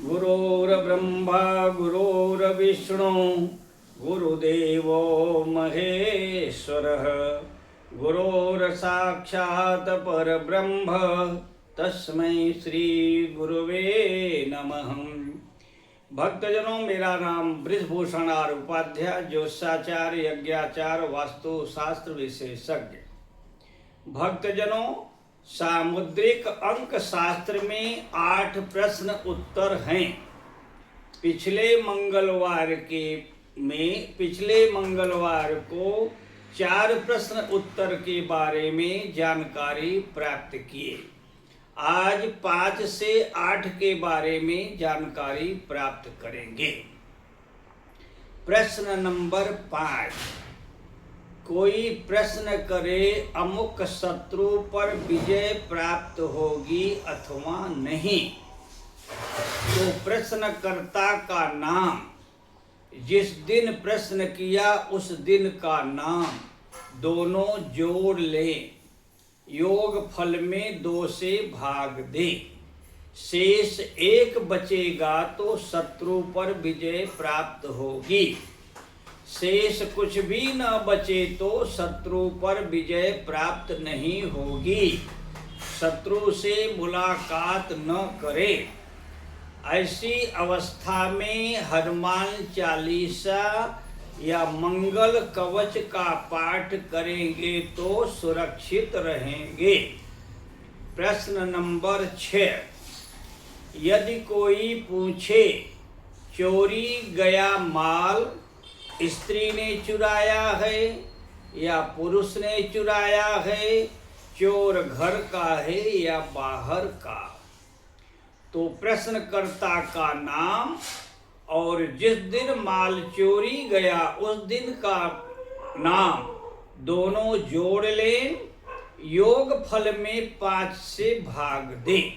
गुरुर्ब्रह्मा गुरुर्विष्णु गुरुदेवो महेश्वरः गुरुर्साक्षात् परब्रह्म तस्मै श्री गुरुवे नमः। भक्तजनों, मेरा नाम बृजभूषण आर उपाध्याय, ज्योतिषाचार्य, यज्ञाचार्य, वास्तु शास्त्र विशेषज्ञ। भक्तजनों, सामुद्रिक अंक शास्त्र में 8 प्रश्न उत्तर हैं। पिछले मंगलवार को 4 प्रश्न उत्तर के बारे में जानकारी प्राप्त किए। आज 5 से 8 के बारे में जानकारी प्राप्त करेंगे। प्रश्न नंबर 5, कोई प्रश्न करे अमुक शत्रु पर विजय प्राप्त होगी अथवा नहीं, तो प्रश्नकर्ता का नाम, जिस दिन प्रश्न किया उस दिन का नाम दोनों जोड़ ले, योग फल में 2 से भाग दे, शेष 1 बचेगा तो शत्रु पर विजय प्राप्त होगी, शेष कुछ भी न बचे तो शत्रु पर विजय प्राप्त नहीं होगी। शत्रु से मुलाकात न करे। ऐसी अवस्था में हनुमान चालीसा या मंगल कवच का पाठ करेंगे तो सुरक्षित रहेंगे। प्रश्न नंबर 6, यदि कोई पूछे चोरी गया माल स्त्री ने चुराया है या पुरुष ने चुराया है, चोर घर का है या बाहर का, तो प्रश्नकर्ता का नाम और जिस दिन माल चोरी गया उस दिन का नाम दोनों जोड़ लें, योग फल में 5 से भाग दें।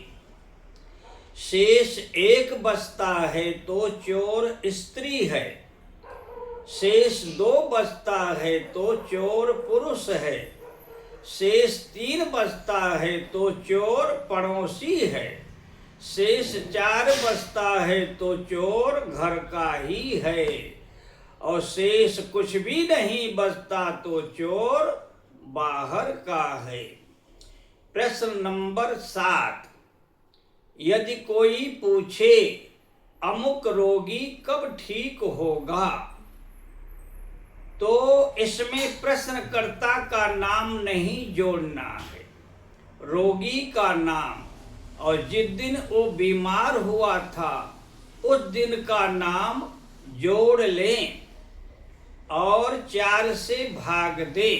शेष 1 बचता है तो चोर स्त्री है, शेष 2 बचता है तो चोर पुरुष है, शेष 3 बचता है तो चोर पड़ोसी है, शेष 4 बचता है तो चोर घर का ही है, और शेष कुछ भी नहीं बचता तो चोर बाहर का है। प्रश्न नंबर 7, यदि कोई पूछे अमुक रोगी कब ठीक होगा, तो इसमें प्रश्नकर्ता का नाम नहीं जोड़ना है, रोगी का नाम, और जिस दिन वो बीमार हुआ था उस दिन का नाम जोड़ लें और 4 से भाग दें।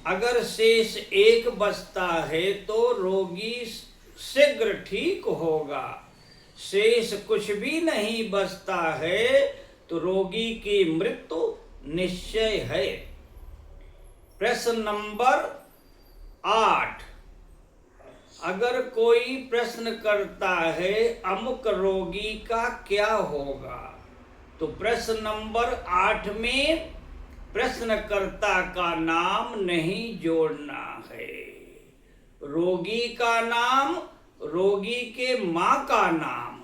अगर शेष 1 बचता है तो रोगी शीघ्र ठीक होगा, शेष कुछ भी नहीं बचता है तो रोगी की मृत्यु निश्चय है। प्रश्न नंबर 8, अगर कोई प्रश्न करता है अमुक रोगी का क्या होगा, तो प्रश्न नंबर 8 में प्रश्नकर्ता का नाम नहीं जोड़ना है, रोगी का नाम, रोगी के माँ का नाम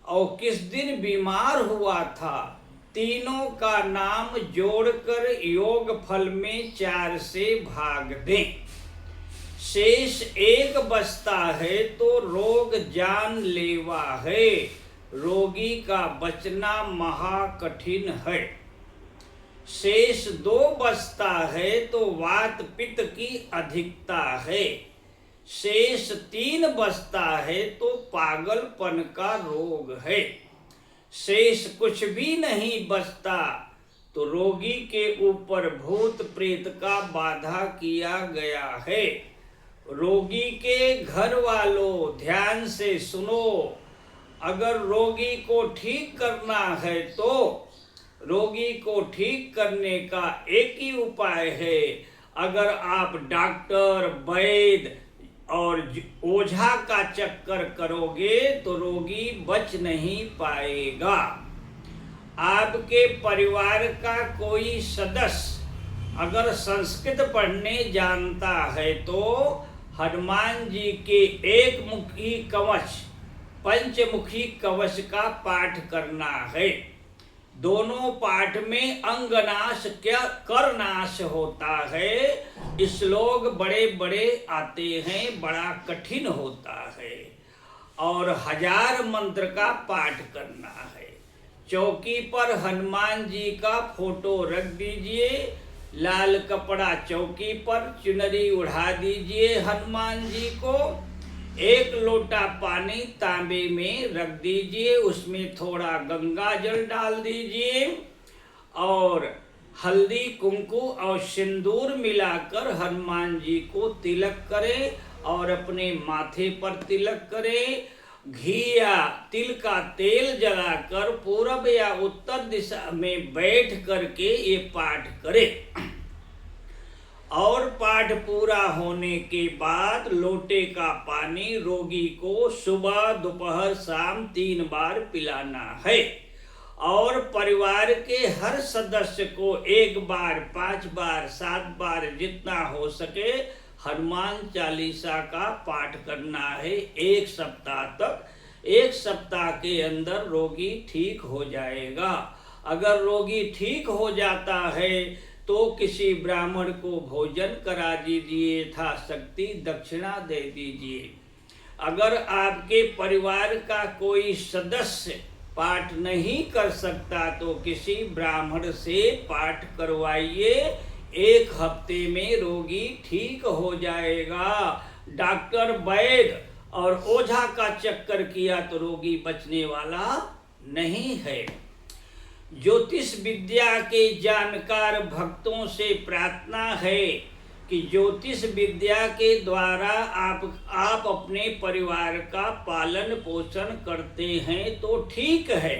और किस दिन बीमार हुआ था, तीनों का नाम जोड़कर योग फल में 4 से भाग दें। शेष 1 बचता है तो रोग जानलेवा है, रोगी का बचना महाकठिन है। शेष 2 बचता है तो वात पित्त की अधिकता है, शेष 3 बचता है तो पागलपन का रोग है, शेष कुछ भी नहीं बचता तो रोगी के ऊपर भूत प्रेत का बाधा किया गया है। रोगी के घर वालों ध्यान से सुनो, अगर रोगी को ठीक करना है तो रोगी को ठीक करने का एक ही उपाय है। अगर आप डॉक्टर, वैद्य और ओझा का चक्कर करोगे तो रोगी बच नहीं पाएगा। आपके परिवार का कोई सदस्य अगर संस्कृत पढ़ने जानता है तो हनुमान जी के 1 मुखी कवच पंचमुखी कवच का पाठ करना है। दोनों पाठ में अंगनाश क्या करनाश होता है। श्लोक बड़े बड़े आते हैं, बड़ा कठिन होता है। और 1000 मंत्र का पाठ करना है। चौकी पर हनुमान जी का फोटो रख दीजिए, लाल कपड़ा चौकी पर, चुनरी उड़ा दीजिए हनुमान जी को। 1 लोटा पानी तांबे में रख दीजिए, उसमें थोड़ा गंगा जल डाल दीजिए और हल्दी कुंकु और सिंदूर मिलाकर हनुमान जी को तिलक करें और अपने माथे पर तिलक करें। घी या तिल का तेल जलाकर पूरब या उत्तर दिशा में बैठ करके ये पाठ करें। और पाठ पूरा होने के बाद लोटे का पानी रोगी को सुबह दोपहर शाम 3 बार पिलाना है। और परिवार के हर सदस्य को 1 बार 5 बार 7 बार जितना हो सके हनुमान चालीसा का पाठ करना है 1 सप्ताह तक। 1 सप्ताह के अंदर रोगी ठीक हो जाएगा। अगर रोगी ठीक हो जाता है तो किसी ब्राह्मण को भोजन करा दीजिए, यथाशक्ति दक्षिणा दे दीजिए। अगर आपके परिवार का कोई सदस्य पाठ नहीं कर सकता तो किसी ब्राह्मण से पाठ करवाइए। 1 हफ्ते में रोगी ठीक हो जाएगा। डॉक्टर वैद्य और ओझा का चक्कर किया तो रोगी बचने वाला नहीं है। ज्योतिष विद्या के जानकार भक्तों से प्रार्थना है कि ज्योतिष विद्या के द्वारा आप अपने परिवार का पालन पोषण करते हैं तो ठीक है।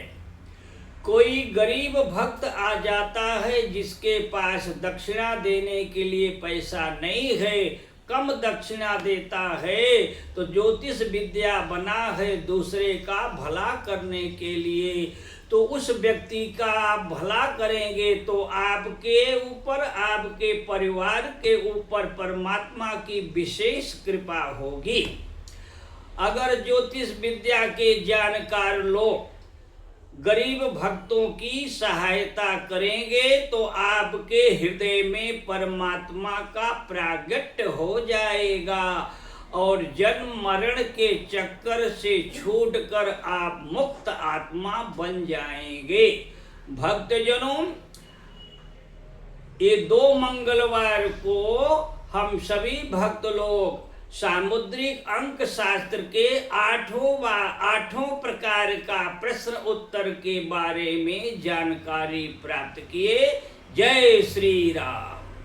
कोई गरीब भक्त आ जाता है जिसके पास दक्षिणा देने के लिए पैसा नहीं है, कम दक्षिणा देता है, तो ज्योतिष विद्या बना है दूसरे का भला करने के लिए, तो उस व्यक्ति का आप भला करेंगे तो आपके ऊपर, आपके परिवार के ऊपर परमात्मा की विशेष कृपा होगी। अगर ज्योतिष विद्या के जानकार लोग गरीब भक्तों की सहायता करेंगे तो आपके हृदय में परमात्मा का प्रागट्य हो जाएगा और जन्म मरण के चक्कर से छूटकर आप मुक्त आत्मा बन जाएंगे। भक्तजनों, ये 2 मंगलवार को हम सभी भक्त लोग सामुद्रिक अंक शास्त्र के 8 प्रकार का प्रश्न उत्तर के बारे में जानकारी प्राप्त किए। जय श्री राम।